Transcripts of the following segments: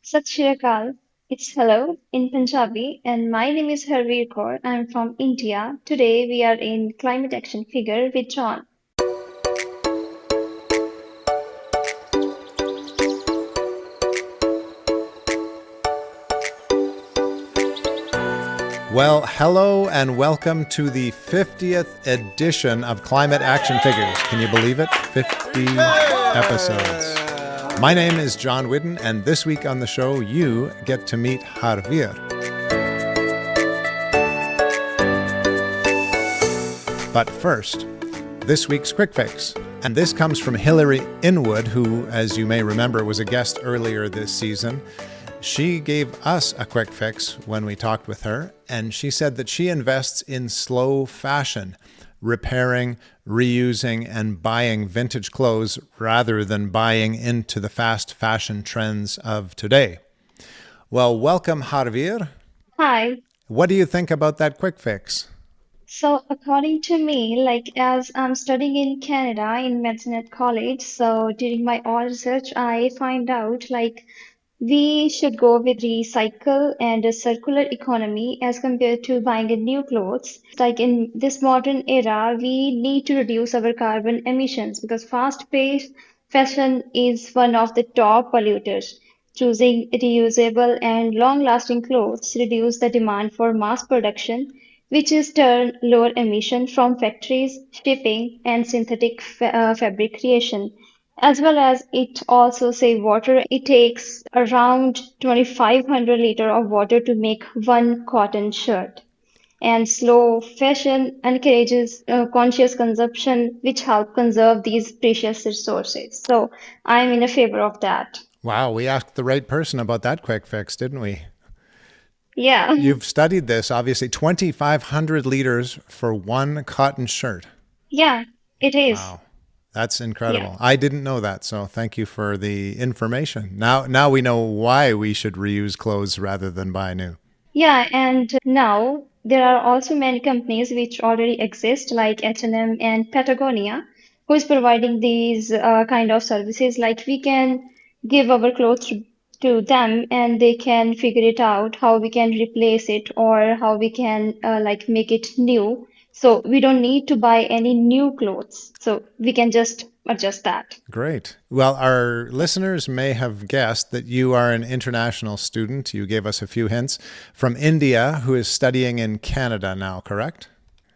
Sat Shri Akal. It's hello in Punjabi, and my name is Harvir. I'm from India. Today we are in Climate Action Figure with John. Well, hello and welcome to the 50th edition of Climate Action Figures. Can you believe it? 50 episodes. My name is John Whidden, and this week on the show, you get to meet Harvir. But first, this week's Quick Fix. And this comes from Hilary Inwood, who, as you may remember, was a guest earlier this season. She gave us a quick fix when we talked with her, and she said that she invests in slow fashion, repairing, reusing, and buying vintage clothes rather than buying into the fast fashion trends of today. Well, welcome, Harvir. Hi. What do you think about that quick fix? So, according to me, as I'm studying in Canada in medicine at college, so during my oral research, I find out we should go with recycle and a circular economy as compared to buying a new clothes. Like in this modern era, we need to reduce our carbon emissions because fast-paced fashion is one of the top polluters. Choosing reusable and long-lasting clothes reduce the demand for mass production, which is turn lower emission from factories, shipping, and synthetic fabric creation. As well as it also save water. It takes around 2,500 liter of water to make one cotton shirt. And slow fashion encourages conscious consumption, which help conserve these precious resources. So I'm in a favor of that. Wow, we asked the right person about that quick fix, didn't we? Yeah, You've studied this, obviously. 2,500 liters for one cotton shirt. yeah, it is. Wow. That's Yeah. incredible. I didn't know that, so thank you for the information. Now we know why we should reuse clothes rather than buy new. Yeah, and now there are also many companies which already exist, like H&M and Patagonia, who is providing these kind of services. Like we can give our clothes to them, and they can figure it out how we can replace it or how we can make it new. So we don't need to buy any new clothes. So we can just adjust that. Great. Well, our listeners may have guessed that you are an international student. You gave us a few hints from India who is studying in Canada now, correct?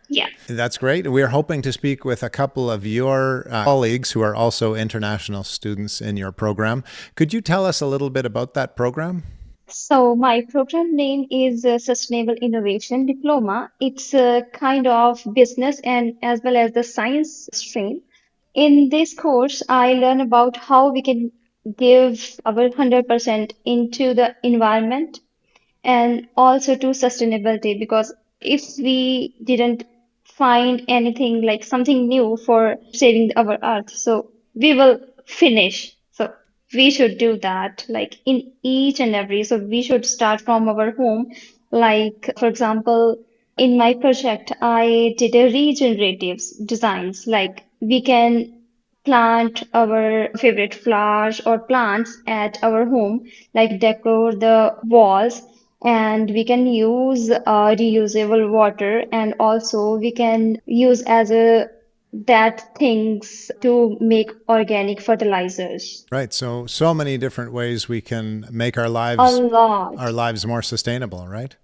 Yeah. That's great. We're hoping to speak with a couple of your colleagues who are also international students in your program. Could you tell us a little bit about that program? So my program name is Sustainable Innovation Diploma. It's a kind of business and as well as the science stream. In this course, I learn about how we can give our 100% into the environment and also to sustainability because if we didn't find anything like something new for saving our earth, so we will finish. So we should do that like in each and every. So we should start from our home. Like for example, in my project, I did a regenerative designs. Like we can plant our favorite flowers or plants at our home, like decor the walls, and we can use reusable water, and also we can use as a that things to make organic fertilizers. Right. So many different ways we can make A our lot. lives more sustainable, right?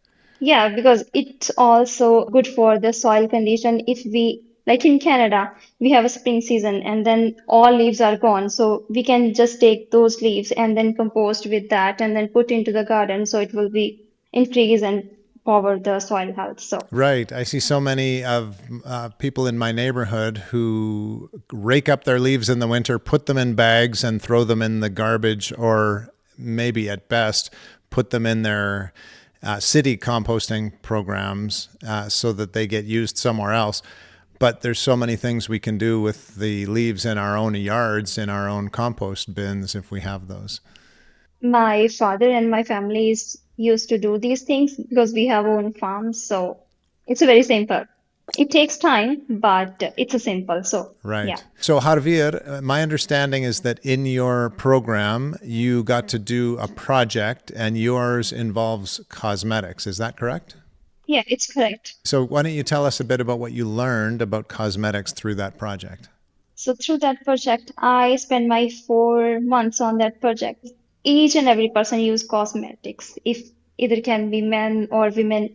Yeah, because it's also good for the soil condition. If we, like in Canada, we have a spring season and then all leaves are gone. So we can just take those leaves and then compost with that and then put into the garden. So it will be increase and power the soil health. So Right. I see so many of people in my neighborhood who rake up their leaves in the winter, put them in bags, and throw them in the garbage, or maybe at best, put them in their city composting programs so that they get used somewhere else. But there's so many things we can do with the leaves in our own yards, in our own compost bins, if we have those. my father and my family is used to do these things because we have own farms. So it's very simple. It takes time, but it's a simple. So yeah. Right. So, Harvir, my understanding is that in your program, you got to do a project and yours involves cosmetics. Is that correct? Yeah, it's correct. So, why don't you tell us a bit about what you learned about cosmetics through that project? So through that project, I spent my 4 months on that project. Each and every person use cosmetics, if either can be men or women,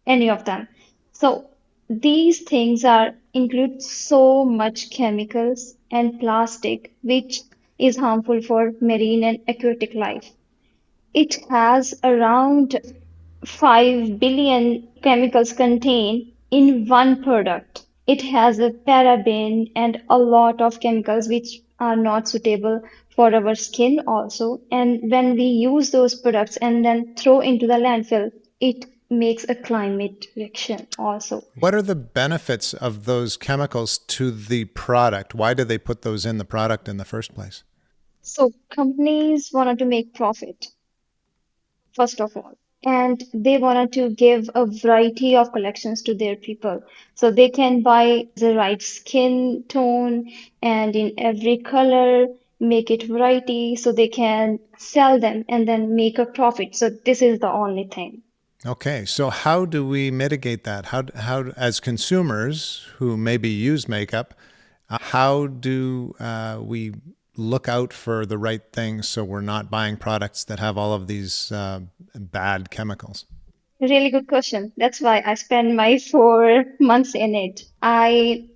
any of them. So these things are include so much chemicals and plastic, which is harmful for marine and aquatic life. It has around 5 billion chemicals contained in one product. It has a paraben and a lot of chemicals which are not suitable for our skin also. And when we use those products and then throw into the landfill, it makes a climate reaction also. What are the benefits of those chemicals to the product? Why do they put those in the product in the first place? So companies wanted to make profit, first of all. And they wanted to give a variety of collections to their people. So they can buy the right skin tone and in every color, make it variety so they can sell them and then make a profit. So this is the only thing. Okay, so how do we mitigate that? How as consumers who maybe use makeup, how do we look out for the right things so we're not buying products that have all of these bad chemicals? Really good question. That's why I spent my 4 months in it. I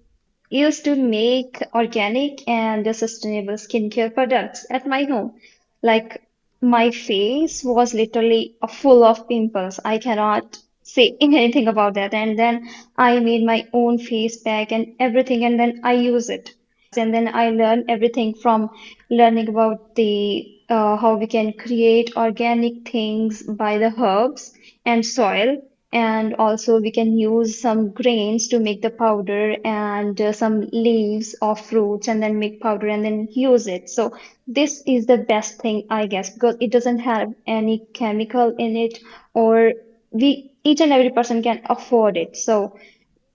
used to make organic and sustainable skincare products at my home. Like my face was literally full of pimples. I cannot say anything about that. And then I made my own face pack and everything, and then I use it. And then I learned everything from learning about the how we can create organic things by the herbs and soil, and also we can use some grains to make the powder and some leaves of fruits and then make powder and then use it. So this is the best thing, I guess, because it doesn't have any chemical in it, or we each and every person can afford it. So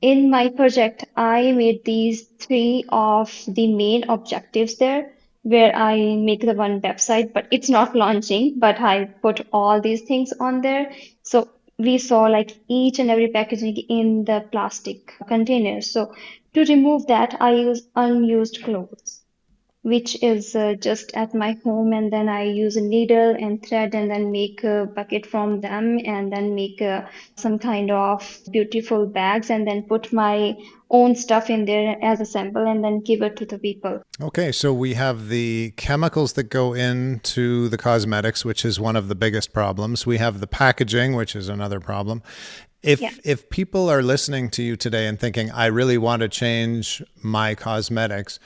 in my project, I made these three of the main objectives there, where I make the one website, but it's not launching, but I put all these things on there. So we saw like each and every packaging in the plastic containers. So to remove that, I use unused clothes, which is just at my home, and then I use a needle and thread and then make a bucket from them and then make some kind of beautiful bags and then put my own stuff in there as a sample and then give it to the people. Okay, so we have the chemicals that go into the cosmetics, which is one of the biggest problems. We have the packaging, which is another problem. Yeah. If people are listening to you today and thinking, I really want to change my cosmetics,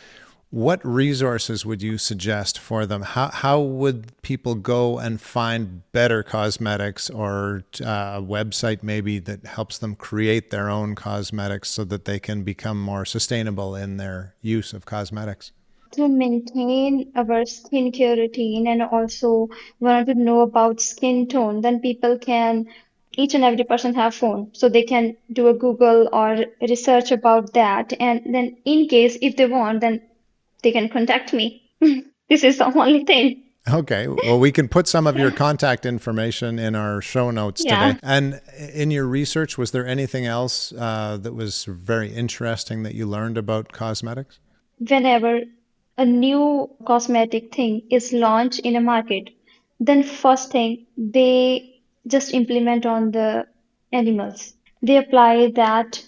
what resources would you suggest for them? How would people go and find better cosmetics, or a website maybe that helps them create their own cosmetics so that they can become more sustainable in their use of cosmetics? To maintain our skincare routine and also want to know about skin tone, then people can, each and every person have phone, so they can do a Google or research about that. And then in case if they want, then they can contact me. This is the only thing. Okay. Well, we can put some of your contact information in our show notes today. Yeah. And in your research, was there anything else that was very interesting that you learned about cosmetics? Whenever a new cosmetic thing is launched in a market, then first thing they just implement on the animals. They apply that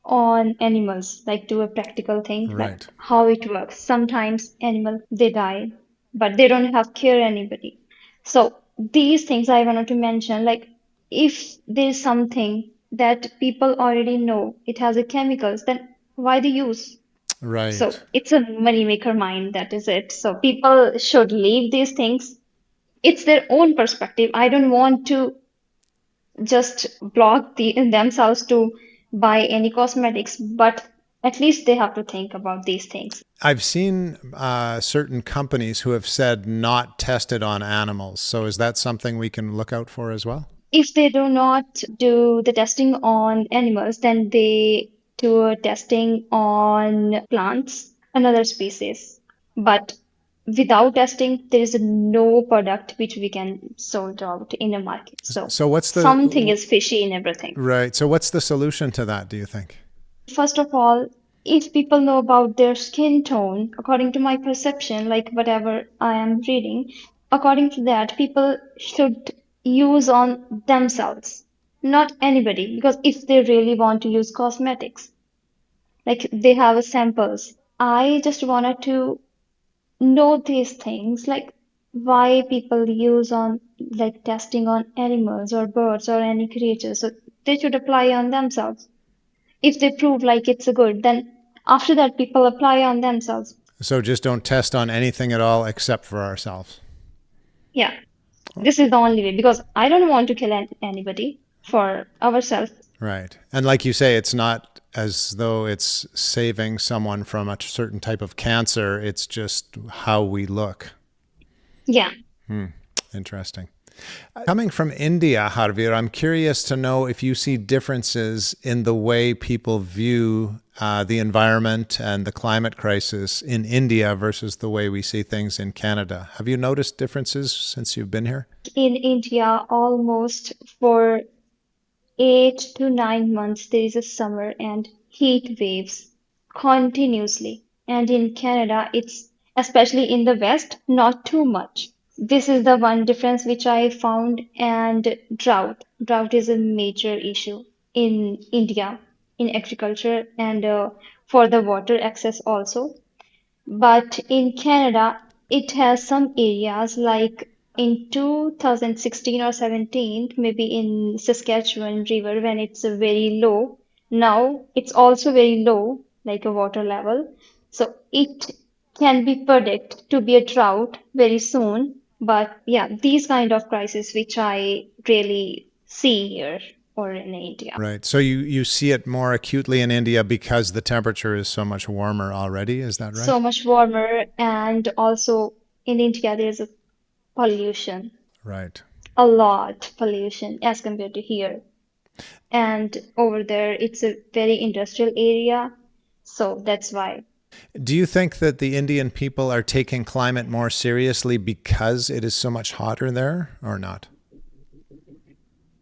on animals, like do a practical thing, like Right. how it works. Sometimes animal they die, but they don't have care anybody. So these things I wanted to mention, like if there's something that people already know it has a chemicals, then why the use? So Right. it's a money maker mind, that is it. So people should leave these things. It's their own perspective. I don't want to just block themselves to buy any cosmetics, but at least they have to think about these things. I've seen certain companies who have said not tested on animals. So is that something we can look out for as well? If they do not do the testing on animals, then they do a testing on plants, another species. But without testing, there is no product which we can sold out in a market. So So what's something the is fishy in everything. right? So what's the solution to that, do you think? First of all, if people know about their skin tone, according to my perception, like whatever I am reading, according to that, people should use on themselves, not anybody. Because if they really want to use cosmetics, like they have samples, I just wanted to know these things, like why people use on like testing on animals or birds or any creatures. So they should apply on themselves. If they prove like it's a good, then after that people apply on themselves. So just don't test on anything at all except for ourselves. Yeah, this is the only way because I don't want to kill anybody for ourselves. Right. And like you say, it's not as though it's saving someone from a certain type of cancer. It's just how we look. Yeah. Interesting. Coming from India, Harvir, I'm curious to know if you see differences in the way people view the environment and the climate crisis in India versus the way we see things in Canada. Have you noticed differences since you've been here? In India, almost for 8 to 9 months, there is a summer and heat waves continuously. And in Canada, it's especially in the West, not too much. This is the one difference which I found. And drought. Drought is a major issue in India, in agriculture and for the water access also. But in Canada, it has some areas like in 2016 or 17, maybe in Saskatchewan River when it's very low. Now it's also very low, like a water level. So it can be predict to be a drought very soon. But yeah, these kind of crises which I really see here or in India. Right. So you see it more acutely in India because the temperature is so much warmer already. Is that So right? much warmer, and also in India there's a pollution, Right. a lot pollution as compared to here. And over there it's a very industrial area, so that's why. Do you think that the Indian people are taking climate more seriously because it is so much hotter there or not?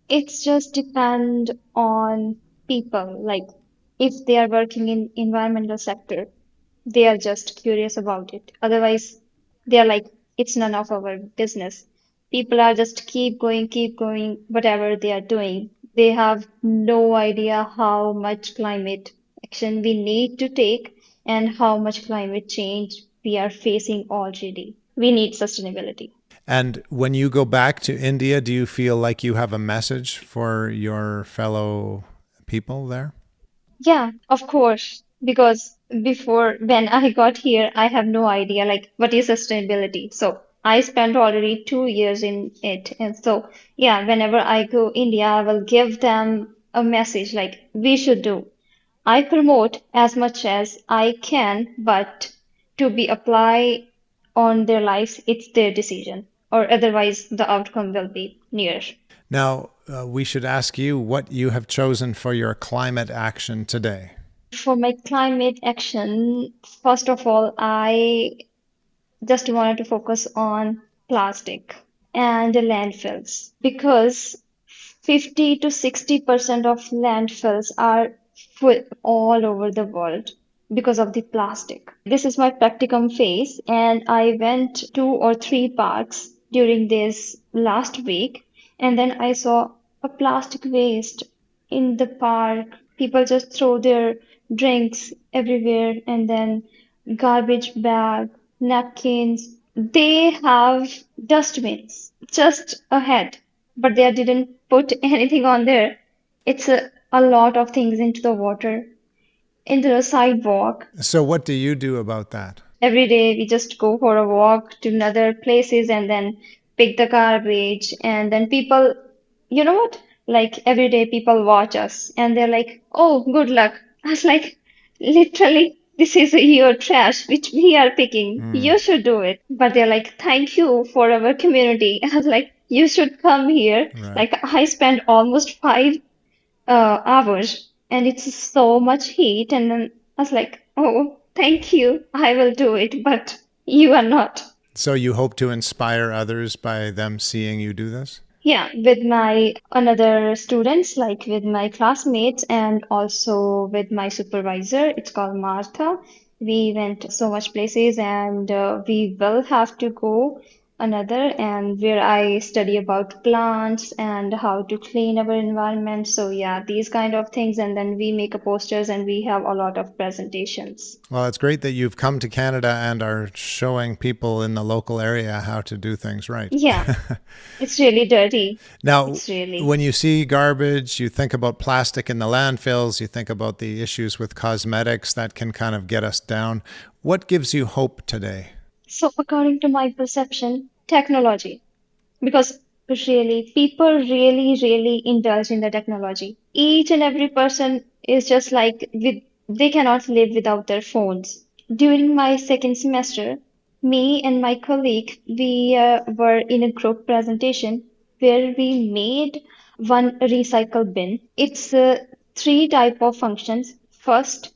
It's just depend on people. Like if they are working in environmental sector, they are just curious about it. Otherwise, they are like, it's none of our business. People are just keep going, whatever they are doing. They have no idea how much climate action we need to take and how much climate change we are facing already. We need sustainability. And when you go back to India, do you feel like you have a message for your fellow people there? Yeah, of course. Because before, when I got here, I have no idea like what is sustainability. So I spent already 2 years in it. And so, yeah, whenever I go India, I will give them a message like we should do. I promote as much as I can, but to be apply on their lives, it's their decision. Or otherwise, the outcome will be near. Now, we should ask you what you have chosen for your climate action today. For my climate action, first of all, I just wanted to focus on plastic and landfills because 50 to 60% of landfills are full all over the world because of the plastic. This is my practicum phase, and I went 2 or 3 parks during this last week, and then I saw a plastic waste in the park. People just throw their drinks everywhere, and then garbage bag, napkins. They have dustbins just ahead, but they didn't put anything on there. It's a lot of things into the water, into the sidewalk. So, what do you do about that? Every day we just go for a walk to other places and then pick the garbage. And then people, you know what? Like every day people watch us and they're like, oh, good luck. I was like, literally, this is your trash which we are picking. Hmm. You should do it. But they're like, thank you for our community. I was like, You should come here. Right. Like I spent almost 5 hours, and it's so much heat. And then I was like, oh, thank you. I will do it, but you are not. So you hope to inspire others by them seeing you do this? Yeah, with my another students, like with my classmates and also with my supervisor. It's called Martha. We went so much places and we will have to go another and where I study about plants and how to clean our environment. So yeah, these kind of things and then we make a posters and we have a lot of presentations. Well, it's great that you've come to Canada and are showing people in the local area how to do things right. Yeah, it's really dirty. Now, It's really. when you see garbage, you think about plastic in the landfills, you think about the issues with cosmetics that can kind of get us down. What gives you hope today? So according to my perception, technology. Because really, people really indulge in the technology. Each and every person is just like they cannot live without their phones. During my second semester, me and my colleague, we were in a group presentation where we made one recycle bin. It's three type of functions. First,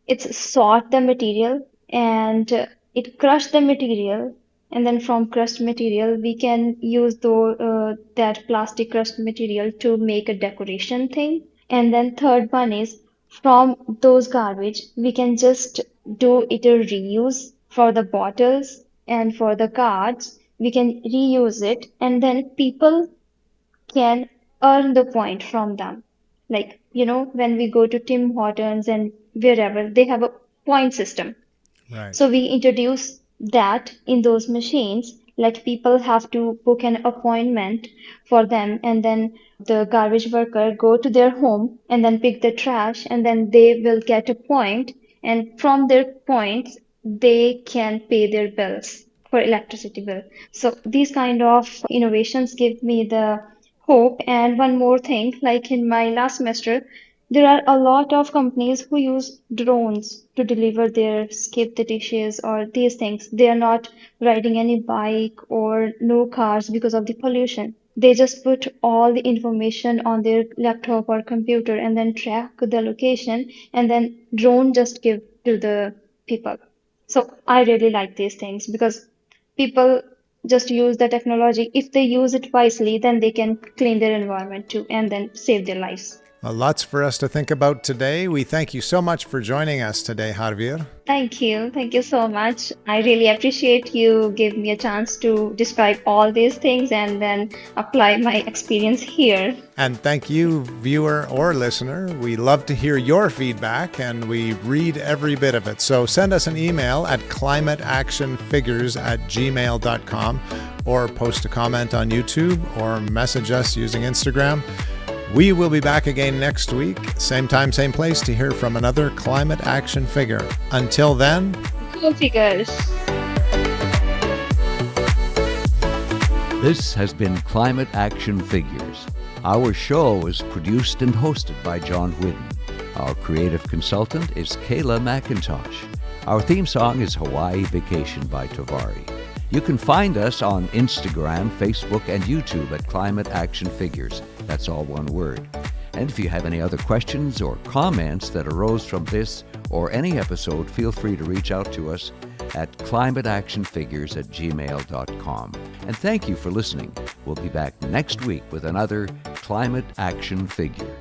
it's sort the material and it crush the material and then from crushed material we can use that plastic crushed material to make a decoration thing and then third one is from those garbage we can just do it a reuse for the bottles and for the cards we can reuse it and then people can earn the point from them. Like, when we go to Tim Hortons and wherever, they have a point system. Right. So we introduce that in those machines, like people have to book an appointment for them, and then the garbage worker go to their home and then pick the trash, and then they will get a point, and from their points, they can pay their bills for electricity bill. So these kind of innovations give me the hope. And one more thing, like in my last semester, there are a lot of companies who use drones to deliver their skip the dishes or these things. They are not riding any bike or no cars because of the pollution. They just put all the information on their laptop or computer and then track the location and then drone just give to the people. So I really like these things because people just use the technology. If they use it wisely, then they can clean their environment too and then save their lives. Well, lots for us to think about today. We thank you so much for joining us today, Harvir. Thank you. Thank you so much. I really appreciate you give me a chance to describe all these things and then apply my experience here. And thank you, viewer or listener. We love to hear your feedback and we read every bit of it. So send us an email at climateactionfigures@gmail.com or post a comment on YouTube or message us using Instagram. We will be back again next week, same time, same place, to hear from another climate action figure. Until then, Go figures. This has been Climate Action Figures. Our show is produced and hosted by John Whidden. Our creative consultant is Kayla McIntosh. Our theme song is Hawaii Vacation by Tavari. You can find us on Instagram, Facebook, and YouTube at Climate Action Figures. That's all one word. And if you have any other questions or comments that arose from this or any episode, feel free to reach out to us at climateactionfigures@gmail.com. And thank you for listening. We'll be back next week with another Climate Action Figure.